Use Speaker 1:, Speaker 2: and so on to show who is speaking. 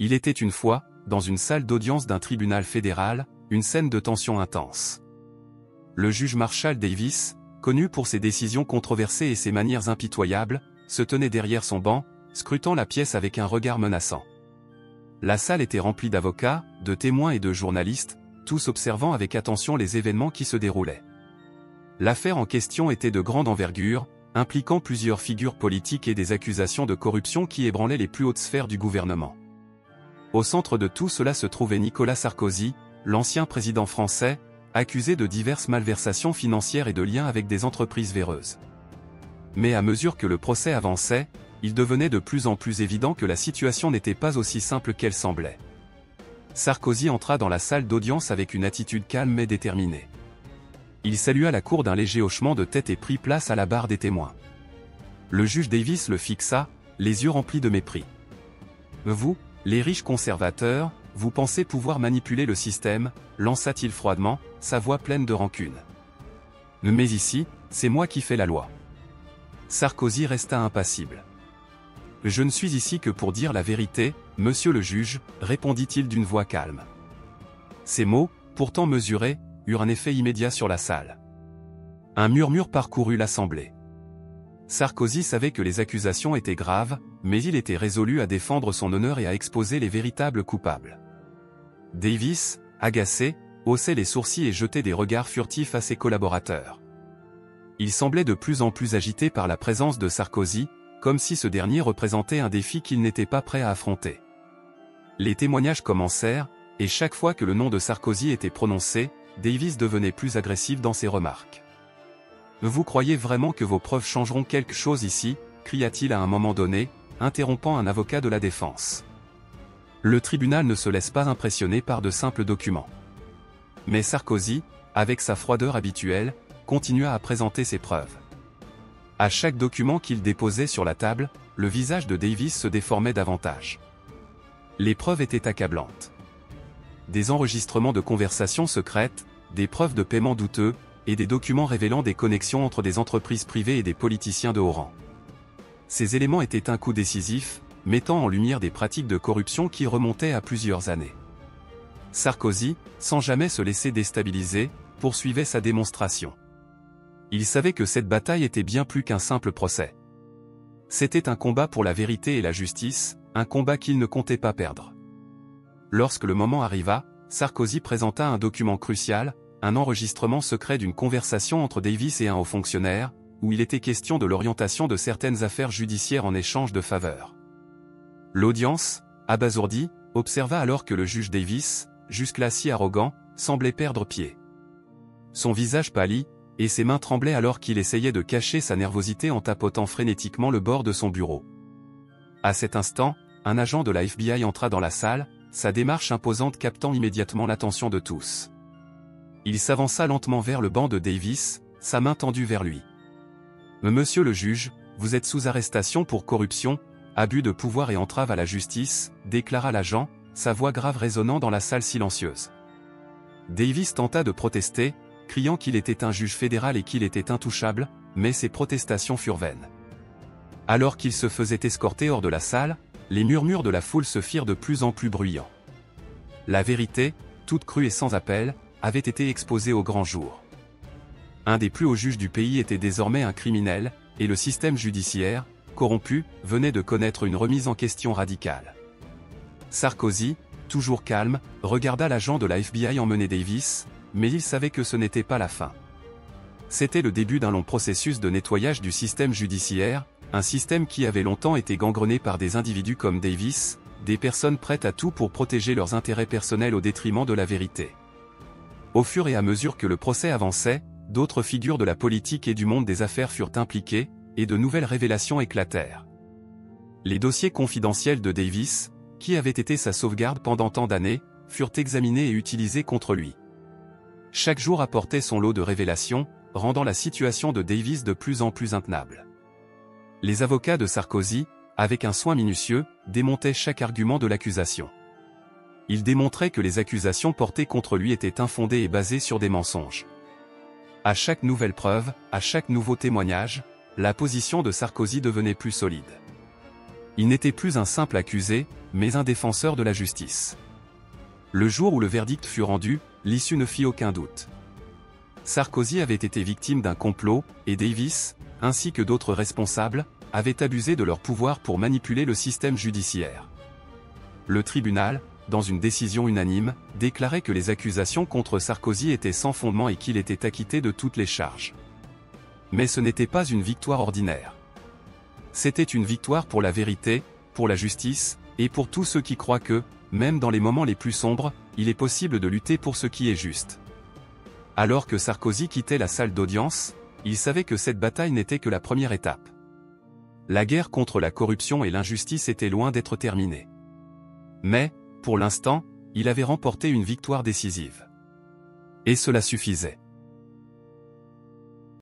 Speaker 1: Il était une fois, dans une salle d'audience d'un tribunal fédéral, une scène de tension intense. Le juge Marshall Davis, connu pour ses décisions controversées et ses manières impitoyables, se tenait derrière son banc, scrutant la pièce avec un regard menaçant. La salle était remplie d'avocats, de témoins et de journalistes, tous observant avec attention les événements qui se déroulaient. L'affaire en question était de grande envergure, impliquant plusieurs figures politiques et des accusations de corruption qui ébranlaient les plus hautes sphères du gouvernement. Au centre de tout cela se trouvait Nicolas Sarkozy, l'ancien président français, accusé de diverses malversations financières et de liens avec des entreprises véreuses. Mais à mesure que le procès avançait, il devenait de plus en plus évident que la situation n'était pas aussi simple qu'elle semblait. Sarkozy entra dans la salle d'audience avec une attitude calme mais déterminée. Il salua la cour d'un léger hochement de tête et prit place à la barre des témoins. Le juge Davis le fixa, les yeux remplis de mépris. « Vous, les riches conservateurs, vous pensez pouvoir manipuler le système ?» lança-t-il froidement, sa voix pleine de rancune. « Mais ici, c'est moi qui fais la loi. » Sarkozy resta impassible. « Je ne suis ici que pour dire la vérité, monsieur le juge, » répondit-il d'une voix calme. Ces mots, pourtant mesurés, eurent un effet immédiat sur la salle. Un murmure parcourut l'assemblée. Sarkozy savait que les accusations étaient graves, mais il était résolu à défendre son honneur et à exposer les véritables coupables. Davis, agacé, haussait les sourcils et jetait des regards furtifs à ses collaborateurs. Il semblait de plus en plus agité par la présence de Sarkozy, comme si ce dernier représentait un défi qu'il n'était pas prêt à affronter. Les témoignages commencèrent, et chaque fois que le nom de Sarkozy était prononcé, Davis devenait plus agressif dans ses remarques. « Vous croyez vraiment que vos preuves changeront quelque chose ici ?» cria-t-il à un moment donné, interrompant un avocat de la défense. Le tribunal ne se laisse pas impressionner par de simples documents. Mais Sarkozy, avec sa froideur habituelle, continua à présenter ses preuves. À chaque document qu'il déposait sur la table, le visage de Davis se déformait davantage. Les preuves étaient accablantes. Des enregistrements de conversations secrètes, des preuves de paiement douteux, et des documents révélant des connexions entre des entreprises privées et des politiciens de haut rang. Ces éléments étaient un coup décisif, mettant en lumière des pratiques de corruption qui remontaient à plusieurs années. Sarkozy, sans jamais se laisser déstabiliser, poursuivait sa démonstration. Il savait que cette bataille était bien plus qu'un simple procès. C'était un combat pour la vérité et la justice, un combat qu'il ne comptait pas perdre. Lorsque le moment arriva, Sarkozy présenta un document crucial, un enregistrement secret d'une conversation entre Davis et un haut fonctionnaire, où il était question de l'orientation de certaines affaires judiciaires en échange de faveurs. L'audience, abasourdie, observa alors que le juge Davis, jusque-là si arrogant, semblait perdre pied. Son visage pâlit, et ses mains tremblaient alors qu'il essayait de cacher sa nervosité en tapotant frénétiquement le bord de son bureau. À cet instant, un agent de la FBI entra dans la salle, sa démarche imposante captant immédiatement l'attention de tous. Il s'avança lentement vers le banc de Davis, sa main tendue vers lui. « Monsieur le juge, vous êtes sous arrestation pour corruption, abus de pouvoir et entrave à la justice », déclara l'agent, sa voix grave résonnant dans la salle silencieuse. Davis tenta de protester, criant qu'il était un juge fédéral et qu'il était intouchable, mais ses protestations furent vaines. Alors qu'il se faisait escorter hors de la salle, les murmures de la foule se firent de plus en plus bruyants. La vérité, toute crue et sans appel, avait été exposée au grand jour. Un des plus hauts juges du pays était désormais un criminel, et le système judiciaire, corrompu, venait de connaître une remise en question radicale. Sarkozy, toujours calme, regarda l'agent de la FBI emmener Davis, mais il savait que ce n'était pas la fin. C'était le début d'un long processus de nettoyage du système judiciaire, un système qui avait longtemps été gangrené par des individus comme Davis, des personnes prêtes à tout pour protéger leurs intérêts personnels au détriment de la vérité. Au fur et à mesure que le procès avançait, d'autres figures de la politique et du monde des affaires furent impliquées, et de nouvelles révélations éclatèrent. Les dossiers confidentiels de Davis, qui avaient été sa sauvegarde pendant tant d'années, furent examinés et utilisés contre lui. Chaque jour apportait son lot de révélations, rendant la situation de Davis de plus en plus intenable. Les avocats de Sarkozy, avec un soin minutieux, démontaient chaque argument de l'accusation. Ils démontraient que les accusations portées contre lui étaient infondées et basées sur des mensonges. À chaque nouvelle preuve, à chaque nouveau témoignage, la position de Sarkozy devenait plus solide. Il n'était plus un simple accusé, mais un défenseur de la justice. Le jour où le verdict fut rendu, l'issue ne fit aucun doute. Sarkozy avait été victime d'un complot, et Davis, ainsi que d'autres responsables, avaient abusé de leur pouvoir pour manipuler le système judiciaire. Le tribunal, dans une décision unanime, déclarait que les accusations contre Sarkozy étaient sans fondement et qu'il était acquitté de toutes les charges. Mais ce n'était pas une victoire ordinaire. C'était une victoire pour la vérité, pour la justice, et pour tous ceux qui croient que, même dans les moments les plus sombres, il est possible de lutter pour ce qui est juste. Alors que Sarkozy quittait la salle d'audience, il savait que cette bataille n'était que la première étape. La guerre contre la corruption et l'injustice était loin d'être terminée. Mais, pour l'instant, il avait remporté une victoire décisive. Et cela suffisait.